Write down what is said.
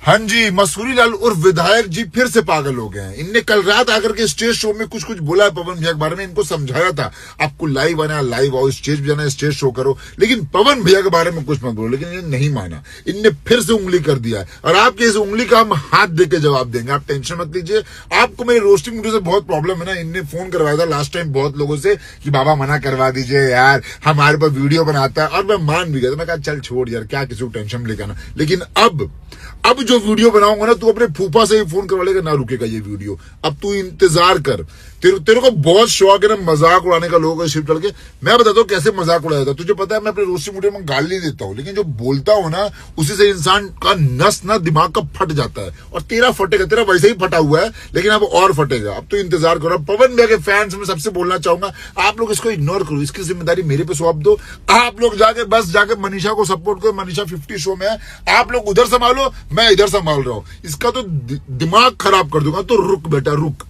हाँ जी, मसूरी लाल उर्फ विधायक जी फिर से पागल हो गए हैं। इनने कल रात आकर के स्टेज शो में कुछ बोला है पवन भैया के बारे में। इनको समझाया था आपको लाइव आना, लाइव आओ, स्टेज पे जाना, स्टेज शो करो, लेकिन पवन भैया के बारे में कुछ मत बोलो। लेकिन इन्हें नहीं माना, इनने फिर से उंगली कर दिया है और आपके इस उंगली का हम हाथ दे के जवाब देंगे। आप टेंशन मत लीजिए। आपको मेरे रोस्टिंग वीडियो से बहुत प्रॉब्लम है ना। इनने फोन करवाया था लास्ट टाइम बहुत लोगों से कि बाबा मना करवा दीजिए यार, हमारे पर वीडियो बनाता है, और मैं मान भी गया था। मैं कहा चल छोड़ यार, क्या किसी को टेंशन लेकर आना। लेकिन अब जो वीडियो बनाऊंगा ना, तू अपने फूफा से ही फोन करवा लेगा, ना रुकेगा ये वीडियो। अब तू इंतजार कर। तेरे को बहुत शौक है ना मजाक उड़ाने का, लोगों का शिफ्ट करके। मैं बताता हूँ कैसे मजाक उड़ाया था। तुझे पता है मैं अपने रोस्टिंग वीडियो में गाली देता हूँ, लेकिन जो बोलता हूँ ना उसी से इंसान का नस ना दिमाग का फट जाता है। और तेरा फटेगा, तेरा वैसे ही फटा हुआ है, लेकिन अब और फटेगा। अब तो इंतजार करो। पवन भैया के फैंस में सबसे बोलना चाहूंगा, आप लोग इसको इग्नोर करो, इसकी जिम्मेदारी मेरे पे सौंप दो। आप लोग जाके मनीषा को सपोर्ट करो। मनीषा 50 शो में है, आप लोग उधर संभालो, मैं इधर संभाल रहा हूं। इसका तो दिमाग खराब कर दूंगा। तो रुक बेटा रुक।